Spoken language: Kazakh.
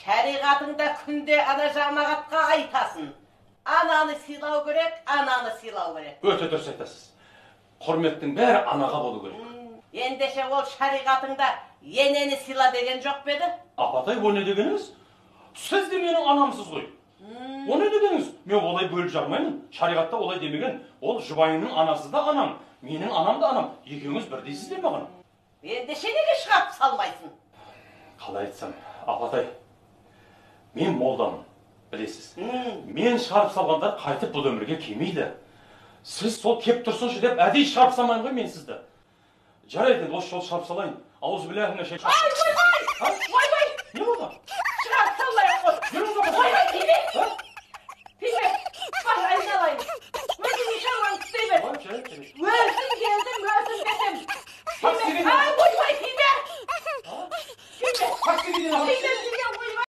Şariatında күнде ана жамағатқа айтасың. Ананы сыйлау керек, ананы сыйлау керек. Өте дұрыс айтасыз. Құрметтің бәрі анаға болу керек. Ендеше ол шариғатыңда енені сыйла деген жоқ па еді? Апатай, о не дегеніңіз? Сіз де менің анамсыз ғой. О не дегеніңіз? Мен олай бөліп жармаймын. Шариғатта олай демеген. Ол жұбайыңның анасы да анам, менің анам да анам. Екеуіңіз бірдейсіздер маған. Ендеше неге шығарып салмайсың? Қалай айтсам, апатай, мен молдамын, білесіз. Мен шығарып салғандар қайтып бұл өмірге келмейді. Сіз сол кеп тұрсыншы деп әдей шығарып салмайын ғой мен сізді. Жарайды, осы жол шығарып салайын. Ауыз біләхіне шей...